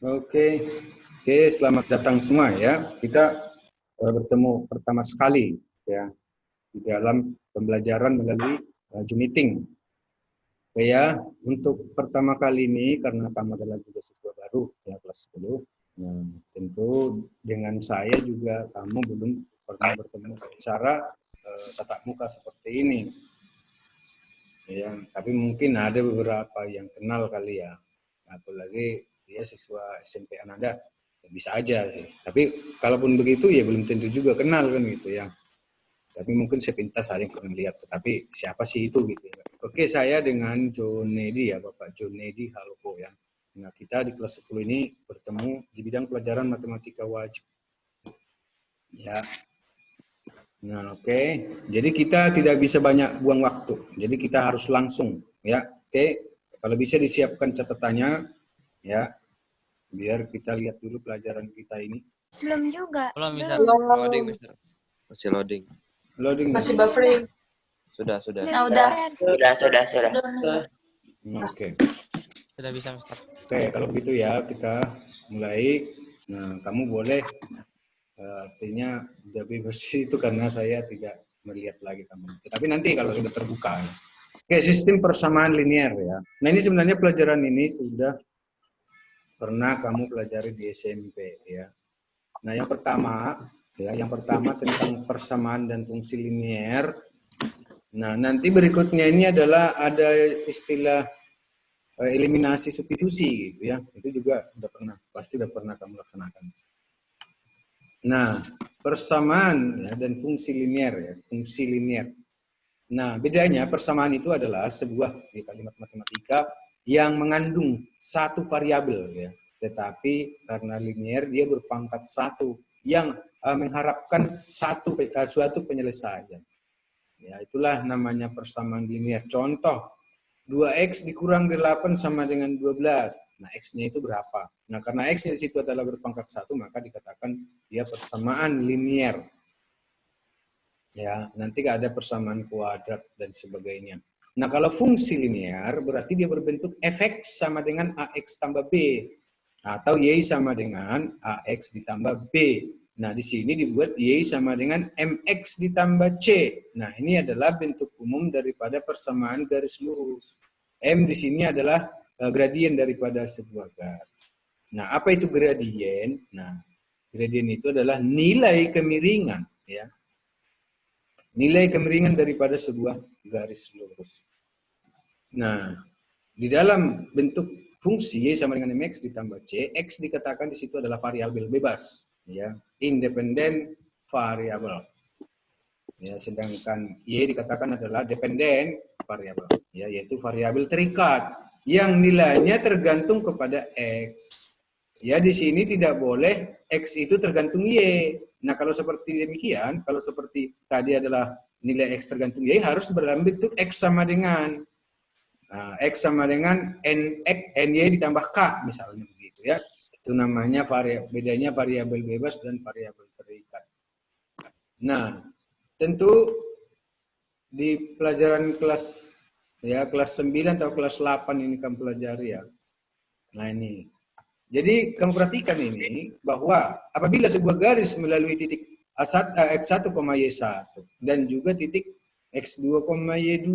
Oke, oke, selamat datang semua ya. Kita bertemu pertama sekali ya di dalam pembelajaran melalui Zoom meeting. Oke ya, untuk pertama kali ini karena kamu adalah juga siswa baru ya kelas 10. Nah, tentu dengan saya juga kamu belum pernah bertemu secara tatap muka seperti ini. Ya, tapi mungkin ada beberapa yang kenal kali ya. Apalagi dia siswa SMP Ananda, bisa aja sih. Tapi kalaupun begitu ya belum tentu juga kenal kan gitu ya. Tapi mungkin sepintas ada yang pernah lihat, tetapi siapa sih itu gitu ya. Oke, saya dengan John Nedi ya, Bapak John Nedi Haloko ya. Nah, kita di kelas 10 ini bertemu di bidang pelajaran matematika wajib. Ya. Nah, oke. Jadi kita tidak bisa banyak buang waktu. Jadi kita harus langsung ya. Oke. Kalau bisa disiapkan catatannya ya, biar kita lihat dulu pelajaran kita ini. Belum juga. Belum bisa. Loading, Mister. Masih loading. Loading. Masih buffering. Sudah. Nah, udah. Sudah. Oke. Sudah bisa, Mister. Oke, kalau begitu ya kita mulai. Nah, kamu boleh artinya lebih bersih itu karena saya tidak melihat lagi kamu. Tapi nanti kalau sudah terbuka. Oke, sistem persamaan linear ya. Nah, ini sebenarnya pelajaran ini sudah pernah kamu pelajari di SMP ya. Nah, yang pertama tentang persamaan dan fungsi linear. Nah, nanti berikutnya ini adalah ada istilah eliminasi substitusi gitu ya. Itu juga pasti udah pernah kamu laksanakan. Nah, persamaan ya, dan fungsi linear ya, fungsi linear. Nah, bedanya persamaan itu adalah sebuah kalimat matematika yang mengandung satu variabel ya, tetapi karena linear dia berpangkat satu yang mengharapkan suatu penyelesaian. Ya, itulah namanya persamaan linear. Contoh, 2x dikurang 8 sama dengan 12. Nah, x-nya itu berapa? Nah, karena x-nya di situ adalah berpangkat 1, maka dikatakan dia persamaan linear. Ya, nanti ada persamaan kuadrat dan sebagainya. Nah, kalau fungsi linear berarti dia berbentuk fx sama dengan ax tambah b. Atau y sama dengan ax ditambah b. Nah, di sini dibuat y sama dengan mx ditambah c. Nah, ini adalah bentuk umum daripada persamaan garis lurus. M di sini adalah gradien daripada sebuah garis. Nah, apa itu gradien? Nah, gradien itu adalah nilai kemiringan, ya. Nilai kemiringan daripada sebuah garis lurus. Nah, di dalam bentuk fungsi y sama dengan mx ditambah c, x dikatakan di situ adalah variabel bebas, ya, independen variabel. Ya, sedangkan y dikatakan adalah dependen variabel, ya, yaitu variabel terikat yang nilainya tergantung kepada x. Ya, di sini tidak boleh x itu tergantung y. Nah, kalau seperti demikian, kalau seperti tadi adalah nilai x tergantung y, harus dalam bentuk x sama dengan x sama dengan ny ditambah k, misalnya begitu ya. Itu namanya bedanya variabel bebas dan variabel terikat. Nah, tentu di pelajaran kelas 9 atau kelas 8 ini kamu pelajari ya. Nah, ini. Jadi kamu perhatikan ini bahwa apabila sebuah garis melalui titik x1, y1 dan juga titik x2, y2,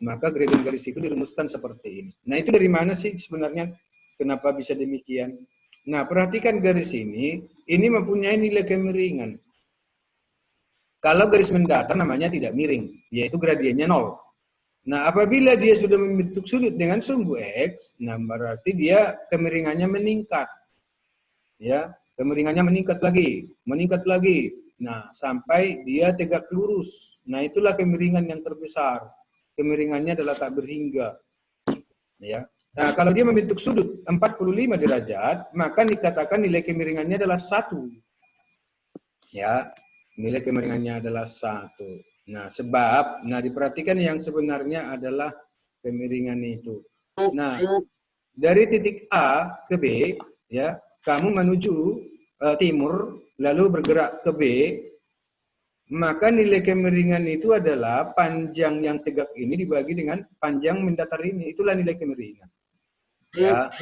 maka gradien garis itu dirumuskan seperti ini. Nah, itu dari mana sih sebenarnya? Kenapa bisa demikian? Nah, perhatikan garis ini mempunyai nilai kemiringan. Kalau garis mendatar namanya tidak miring, yaitu gradiennya 0. Nah, apabila dia sudah membentuk sudut dengan sumbu X, nah berarti dia kemiringannya meningkat. Ya, kemiringannya meningkat lagi. Nah, sampai dia tegak lurus. Nah, itulah kemiringan yang terbesar. Kemiringannya adalah tak berhingga. Ya. Nah, kalau dia membentuk sudut 45 derajat, maka dikatakan nilai kemiringannya adalah 1. Ya, nilai kemiringannya adalah 1. Nah, diperhatikan yang sebenarnya adalah kemiringan itu. Nah, dari titik A ke B, ya, kamu menuju timur, lalu bergerak ke B, maka nilai kemiringan itu adalah panjang yang tegak ini dibagi dengan panjang mendatar ini. Itulah nilai kemiringan. Ya.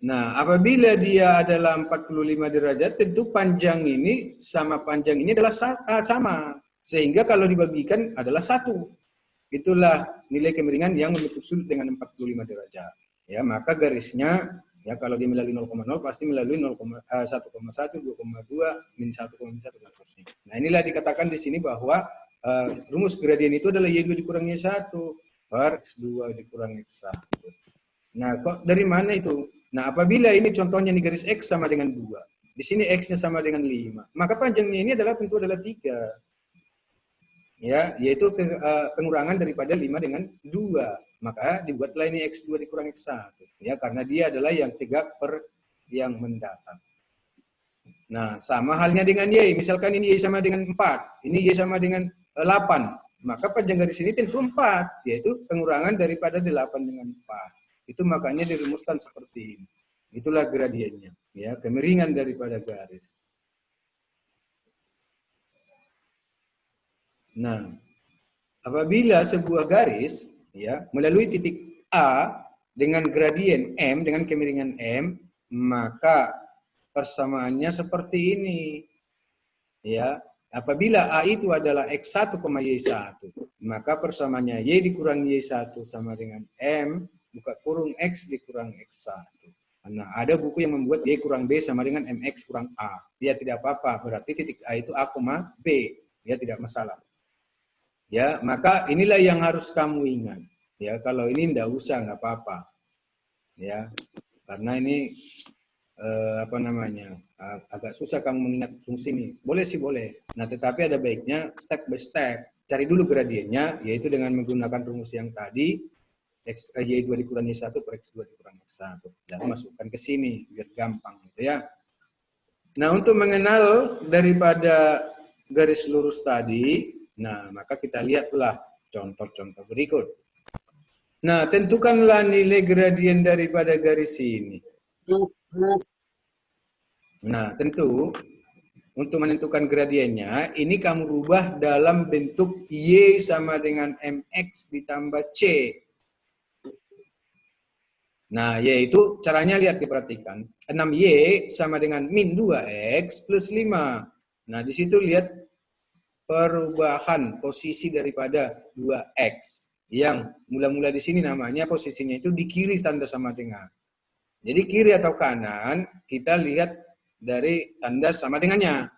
Nah, apabila dia adalah 45 derajat, tentu panjang ini sama panjang ini adalah sama. Sehingga kalau dibagikan adalah 1. Itulah nilai kemiringan yang membentuk sudut dengan 45 derajat. Ya, maka garisnya ya kalau dia melalui 0,0 pasti melalui 1,1, 2,2, min 1,1 dan seterusnya. Nah, inilah dikatakan di sini bahwa rumus gradien itu adalah Y2 dikurang Y1 per X2 dikurang X1. Nah, kok dari mana itu? Nah, apabila ini contohnya nih garis X sama dengan 2, di sini X-nya sama dengan 5, maka panjangnya ini adalah tentu adalah 3. Ya, yaitu pengurangan daripada 5 dengan 2. Maka dibuatlah ini X2 dikurang X1. Ya, karena dia adalah yang tegak per yang mendatang. Nah, sama halnya dengan Y. Misalkan ini Y sama dengan 4, ini Y sama dengan 8. Maka panjang garis ini tentu 4, yaitu pengurangan daripada 8 dengan 4. Itu makanya dirumuskan seperti ini. Itulah gradiennya, ya, kemiringan daripada garis. Nah, apabila sebuah garis ya melalui titik A dengan gradien M dengan kemiringan M, maka persamaannya seperti ini. Ya, apabila A itu adalah X1, Y1, maka persamaannya Y dikurang Y1 sama dengan M buka kurung X dikurang X1. Nah, ada buku yang membuat Y kurang B sama dengan MX kurang A. Ya, tidak apa-apa. Berarti titik A itu A, B. Ya, tidak masalah. Ya, maka inilah yang harus kamu ingat. Ya, kalau ini tidak usah, nggak apa-apa. Ya, karena ini apa namanya agak susah kamu mengingat fungsi ini. Boleh sih boleh. Nah, tetapi ada baiknya step by step. Cari dulu gradiennya, yaitu dengan menggunakan rumus yang tadi. Y2 dikurang Y1 per X2 dikurang X1. Dan masukkan ke sini, biar gampang gitu ya. Nah, untuk mengenal daripada garis lurus tadi, nah, maka kita lihatlah contoh-contoh berikut. Nah, tentukanlah nilai gradien daripada garis ini. Nah, tentu untuk menentukan gradiennya, ini kamu rubah dalam bentuk Y sama dengan MX ditambah C. Nah, yaitu caranya lihat diperhatikan. 6Y sama dengan min 2X plus 5. Nah, di situ lihat perubahan posisi daripada 2X. Yang mula-mula di sini namanya posisinya itu di kiri tanda sama dengan. Jadi kiri atau kanan, kita lihat dari tanda sama dengannya.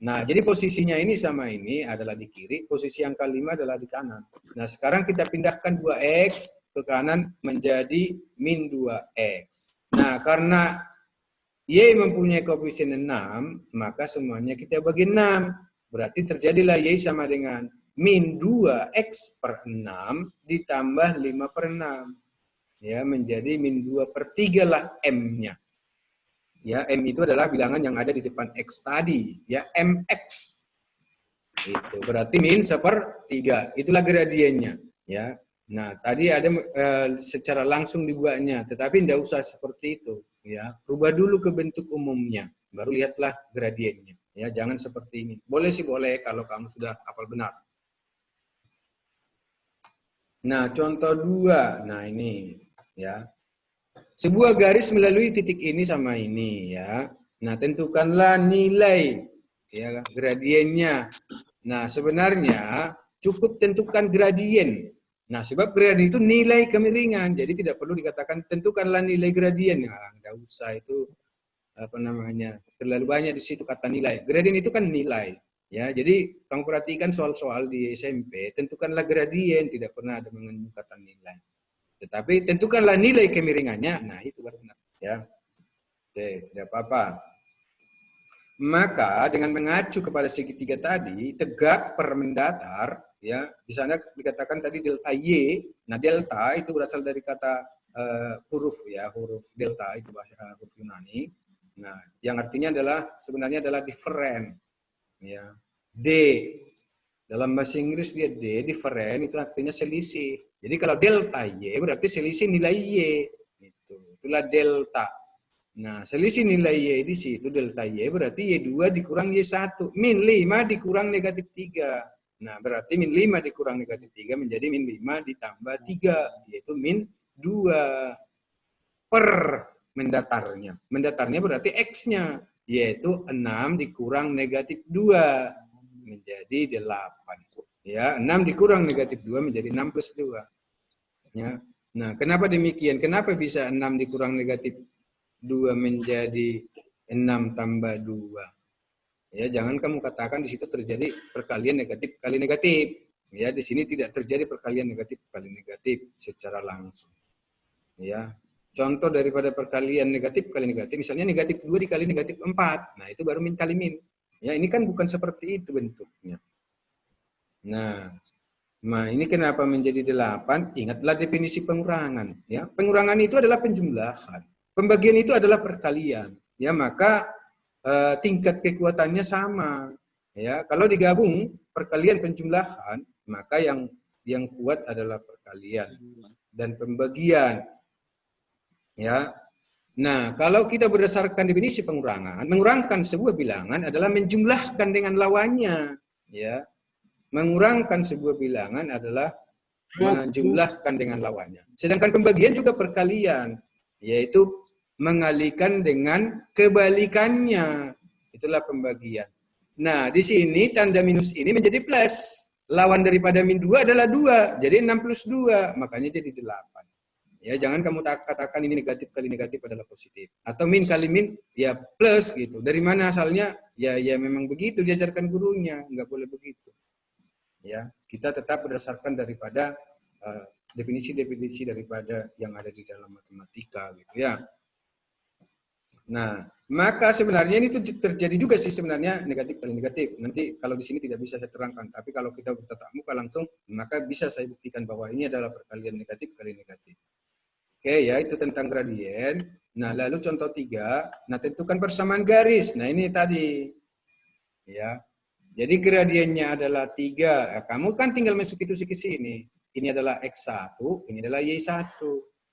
Nah, jadi posisinya ini sama ini adalah di kiri, posisi yang kelima adalah di kanan. Nah, sekarang kita pindahkan 2X ke kanan menjadi min 2X. Nah, karena Y mempunyai koefisien 6, maka semuanya kita bagi 6. Berarti terjadilah Y sama dengan min 2X per 6 ditambah 5 per 6. Ya, menjadi min 2 per 3 lah M-nya. Ya, M itu adalah bilangan yang ada di depan X tadi. Ya, MX. Itu berarti min 1/3. Itulah gradiennya. Ya. Nah, tadi ada secara langsung dibuatnya, tetapi tidak usah seperti itu. Ya, rubah dulu ke bentuk umumnya, baru lihatlah gradiennya. Ya, jangan seperti ini. Boleh sih boleh kalau kamu sudah hafal benar. Nah, contoh 2. Nah, ini ya. Sebuah garis melalui titik ini sama ini ya. Nah, tentukanlah nilai ya gradiennya. Nah, sebenarnya cukup tentukan gradien. Nah, sebab gradien itu nilai kemiringan, jadi tidak perlu dikatakan tentukanlah nilai gradien. Nah, enggak usah itu apa namanya terlalu banyak di situ kata nilai. Gradien itu kan nilai. Ya, jadi kamu perhatikan soal-soal di SMP, tentukanlah gradien, tidak pernah ada mengandung kata nilai. Tetapi tentukanlah nilai kemiringannya. Nah, itu baru benar. Ya, oke, tidak apa-apa. Maka dengan mengacu kepada segitiga tadi, tegak per mendatar, ya, di sana dikatakan tadi delta Y. Nah, delta itu berasal dari kata huruf ya, huruf delta itu bahasa huruf Yunani. Nah, yang artinya adalah sebenarnya adalah different. Ya. D dalam bahasa Inggris dia D, different itu artinya selisih. Jadi kalau delta Y berarti selisih nilai Y. Itulah delta. Nah, selisih nilai Y di situ delta Y berarti Y2 dikurang Y1. Min 5 dikurang negatif 3. Nah, berarti min 5 dikurang negatif 3 menjadi min 5 ditambah 3. Yaitu min 2. Per mendatarnya. Mendatarnya berarti X-nya, yaitu 6 dikurang negatif 2 menjadi 8. Ya, 6 dikurang negatif 2 menjadi 6 plus 2. Ya. Nah, kenapa demikian? Kenapa bisa 6 dikurang negatif 2 menjadi 6 tambah 2? Ya, jangan kamu katakan di situ terjadi perkalian negatif kali negatif. Ya, di sini tidak terjadi perkalian negatif kali negatif secara langsung. Ya. Contoh daripada perkalian negatif kali negatif, misalnya negatif 2 dikali negatif 4. Nah, itu baru min kali min. Ya, ini kan bukan seperti itu bentuknya. Nah, ini kenapa menjadi 8? Ingatlah definisi pengurangan. Ya, pengurangan itu adalah penjumlahan. Pembagian itu adalah perkalian. Ya, maka tingkat kekuatannya sama. Ya, kalau digabung perkalian penjumlahan, maka yang kuat adalah perkalian dan pembagian. Ya. Nah, kalau kita berdasarkan definisi pengurangan, mengurangkan sebuah bilangan adalah menjumlahkan dengan lawannya. Ya. Mengurangkan sebuah bilangan adalah menjumlahkan dengan lawannya. Sedangkan pembagian juga perkalian, yaitu mengalihkan dengan kebalikannya. Itulah pembagian. Nah, di sini tanda minus ini menjadi plus. Lawan daripada min 2 adalah 2. Jadi 6 plus 2, makanya jadi 8. Ya, jangan kamu katakan ini negatif kali negatif adalah positif. Atau min kali min, ya plus gitu. Dari mana asalnya? Ya memang begitu diajarkan gurunya. Nggak boleh begitu. Ya, kita tetap berdasarkan daripada definisi-definisi daripada yang ada di dalam matematika gitu ya. Nah, maka sebenarnya ini tuh terjadi juga sih sebenarnya negatif kali negatif. Nanti kalau di sini tidak bisa saya terangkan, tapi kalau kita bertatap muka langsung, maka bisa saya buktikan bahwa ini adalah perkalian negatif kali negatif. Oke, ya itu tentang gradien. Nah, lalu contoh 3, nah tentukan persamaan garis. Nah, ini tadi ya. Jadi gradiennya adalah 3. Kamu kan tinggal masuk itu ke sini. Ini adalah X1, ini adalah Y1.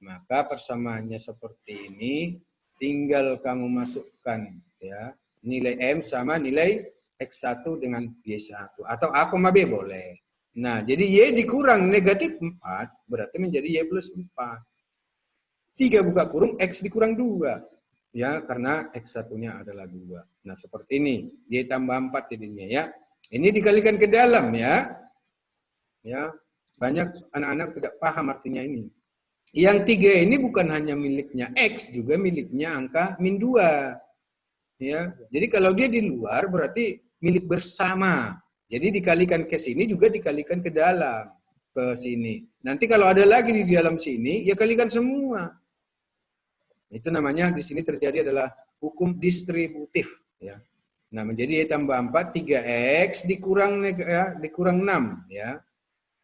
Maka persamaannya seperti ini, tinggal kamu masukkan ya nilai M sama nilai X1 dengan Y1 atau A, B boleh. Nah, jadi Y dikurang negatif 4 berarti menjadi Y plus 4. 3 buka kurung X dikurang 2. Ya, karena X1-nya adalah 2. Nah, seperti ini. Y tambah 4 jadinya ya. Ini dikalikan ke dalam ya. Ya, banyak anak-anak tidak paham artinya ini. Yang 3 ini bukan hanya miliknya X, juga miliknya angka min 2. Ya, jadi kalau dia di luar berarti milik bersama. Jadi dikalikan ke sini juga dikalikan ke dalam, ke sini. Nanti kalau ada lagi di dalam sini, ya kalikan semua. Itu namanya di sini terjadi adalah hukum distributif. Ya. Nah, menjadi Y tambah 4, 3X dikurang 6. Ya.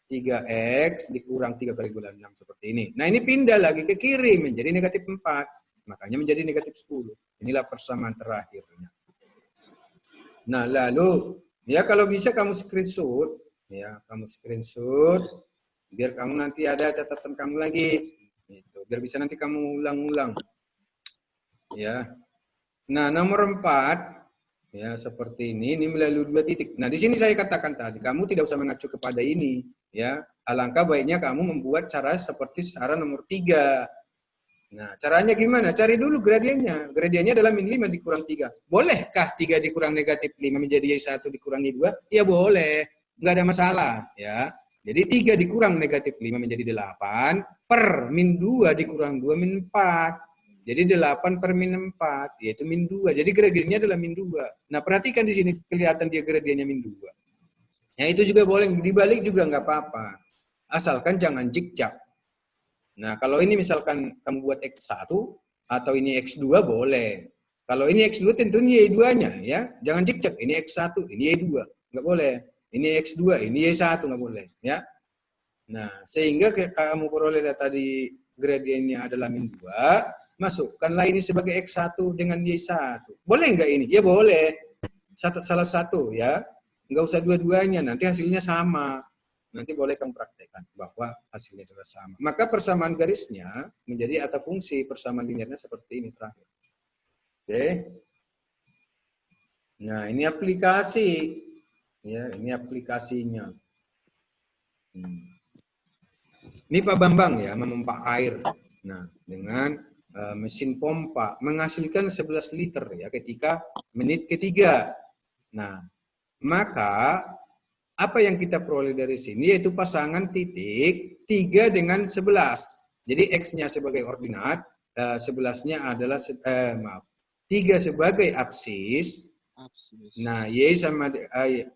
3X dikurang 3 kali 6 seperti ini. Nah, ini pindah lagi ke kiri menjadi negatif 4. Makanya menjadi negatif 10. Inilah persamaan terakhirnya. Nah, lalu ya kalau bisa kamu screenshot. Ya, kamu screenshot. Biar kamu nanti ada catatan kamu lagi. Gitu. Biar bisa nanti kamu ulang-ulang. Ya. Nah, nomor 4 ya seperti ini melalui 2 titik. Nah, di sini saya katakan tadi, kamu tidak usah mengacu kepada ini, ya. Alangkah baiknya kamu membuat cara seperti cara nomor 3. Nah, caranya gimana? Cari dulu gradiennya. Gradiennya adalah min 5 dikurang 3. Bolehkah 3 dikurang negatif 5 menjadi Y1 dikurangi 2? Ya boleh. Nggak ada masalah, ya. Jadi 3 dikurang negatif 5 menjadi 8 per min 2 dikurang 2 min 4. Jadi 8 per min 4, yaitu min 2. Jadi gradiennya adalah min 2. Nah, perhatikan di sini kelihatan dia gradiennya min 2. Ya, itu juga boleh. Dibalik juga nggak apa-apa. Asalkan jangan zigzag. Nah, kalau ini misalkan kamu buat X1 atau ini X2 boleh. Kalau ini X2 tentunya Y2-nya ya. Jangan zigzag. Ini X1, ini Y2. Nggak boleh. Ini X2, ini Y1 nggak boleh ya. Nah, sehingga kamu peroleh tadi gradiennya adalah min 2, masukkanlah ini sebagai X1 dengan Y1. Boleh nggak ini? Ya boleh. Salah satu ya. Nggak usah dua-duanya, nanti hasilnya sama. Nanti boleh kamu praktekkan bahwa hasilnya adalah sama. Maka persamaan garisnya menjadi atau fungsi persamaan linearnya seperti ini terakhir. Oke. Nah, ini aplikasi. Ya, ini aplikasinya. Ini Pak Bambang ya, memompa air. Nah, dengan mesin pompa menghasilkan 11 liter ya ketika menit ketiga. Nah, maka apa yang kita peroleh dari sini yaitu pasangan titik 3 dengan 11. Jadi X-nya sebagai ordinat, 11-nya adalah 3 sebagai absis. Nah, Y sama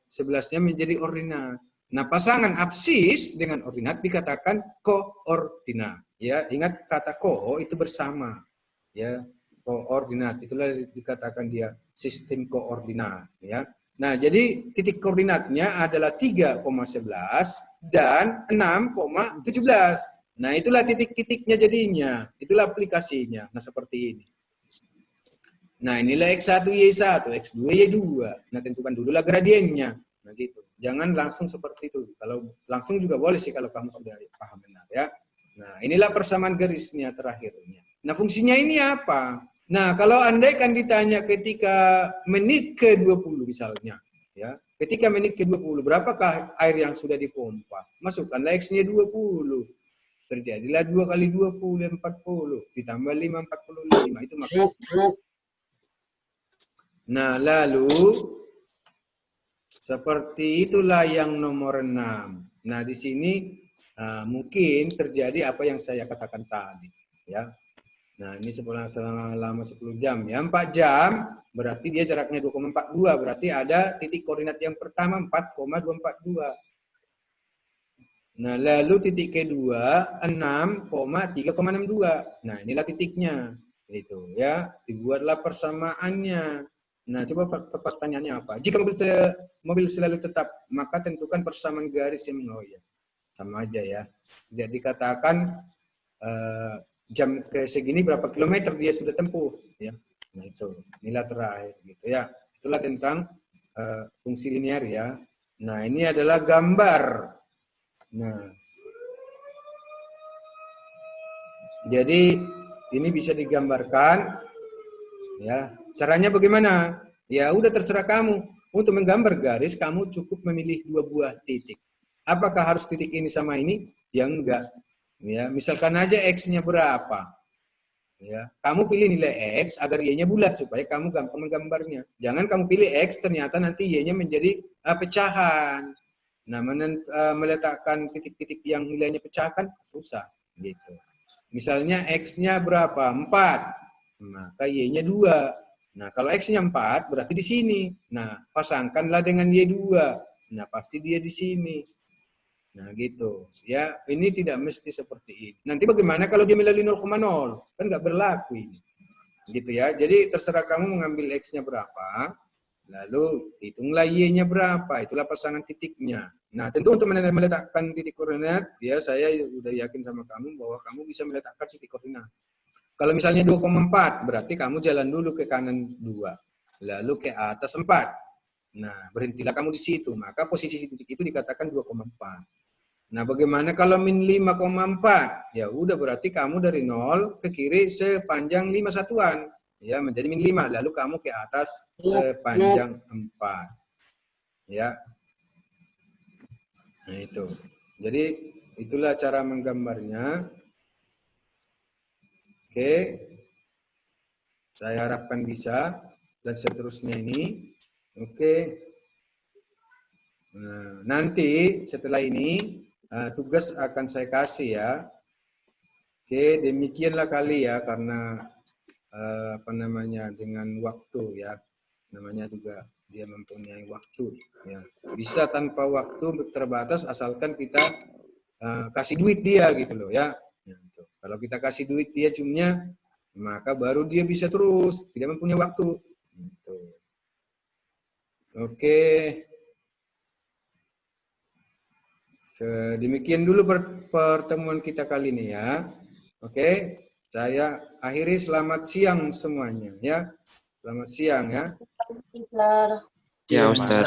11-nya menjadi ordinat. Nah, pasangan absis dengan ordinat dikatakan koordinat. Ya, ingat kata ko itu bersama. Ya, koordinat itulah dikatakan dia sistem koordinat. Ya. Nah, jadi titik koordinatnya adalah 3,11 dan 6,17. Nah, itulah titik-titiknya jadinya. Itulah aplikasinya. Nah, seperti ini. Nah, inilah X1, Y1, X2, Y2. Nah, tentukan dululah gradiennya. Nah, gitu. Jangan langsung seperti itu. Kalau langsung juga boleh sih kalau kamu sudah paham benar ya. Nah, inilah persamaan garisnya terakhirnya. Nah, fungsinya ini apa? Nah, kalau andai kan ditanya ketika menit ke-20 misalnya, ya. Ketika menit ke-20, berapakah air yang sudah dipompa? Masukkanlah X-nya 20. Terjadilah 2 kali 20, 40. Ditambah 5, 45. Itu maksudnya. Nah, lalu seperti itulah yang nomor 6. Nah, di sini mungkin terjadi apa yang saya katakan tadi, ya. Nah, ini selama 10 jam ya. 4 jam berarti dia jaraknya 2,42, berarti ada titik koordinat yang pertama 4,242. Nah, lalu titik kedua 6,3,62. Nah, inilah titiknya. Itu ya, dibuatlah persamaannya. Nah, coba pertanyaannya apa? Jika mobil selalu tetap, maka tentukan persamaan garis yang ya. Sama aja ya. Jadi katakan jam ke segini berapa kilometer dia sudah tempuh ya. Nah, itu. Inilah terakhir gitu ya. Itulah tentang fungsi linear ya. Nah, ini adalah gambar. Nah, jadi ini bisa digambarkan ya. Caranya bagaimana? Ya udah terserah kamu. Untuk menggambar garis kamu cukup memilih 2 buah titik. Apakah harus titik ini sama ini? Ya enggak. Ya, misalkan aja X-nya berapa? Ya, kamu pilih nilai X agar Y-nya bulat supaya kamu gampang menggambarnya. Jangan kamu pilih X ternyata nanti Y-nya menjadi pecahan. Nah, meletakkan titik-titik yang nilainya pecahkan susah gitu. Misalnya X-nya berapa? 4. Maka Y-nya 2. Nah, kalau X-nya 4 berarti di sini. Nah, pasangkanlah dengan Y2. Nah, pasti dia di sini. Nah, gitu. Ya, ini tidak mesti seperti ini. Nanti bagaimana kalau dia melalui 0,0? Kan nggak berlaku ini. Gitu ya. Jadi terserah kamu mengambil X-nya berapa, lalu hitunglah Y-nya berapa. Itulah pasangan titiknya. Nah, tentu untuk meletakkan titik koordinat, ya saya sudah yakin sama kamu bahwa kamu bisa meletakkan titik koordinat. Kalau misalnya 2,4, berarti kamu jalan dulu ke kanan 2, lalu ke atas 4. Nah, berhentilah kamu di situ. Maka posisi titik itu dikatakan 2,4. Nah, bagaimana kalau min 5,4? Ya udah berarti kamu dari 0 ke kiri sepanjang 5 satuan. Ya, menjadi min 5. Lalu kamu ke atas sepanjang 4. Ya. Nah, itu. Jadi, itulah cara menggambarnya. Oke. Saya harapkan bisa. Dan seterusnya ini. Oke. Nah, nanti setelah ini tugas akan saya kasih ya. Oke, demikianlah kali ya karena apa namanya dengan waktu ya. Namanya juga dia mempunyai waktu ya. Bisa tanpa waktu terbatas asalkan kita kasih duit dia gitu loh ya. Nah, gitu. Kalau kita kasih duit dia cumnya maka baru dia bisa terus, tidak mempunyai waktu. Gitu. Oke. Sedemikian dulu pertemuan kita kali ini ya. Oke, saya akhiri selamat siang semuanya ya. Selamat siang ya. Ya, Ustaz.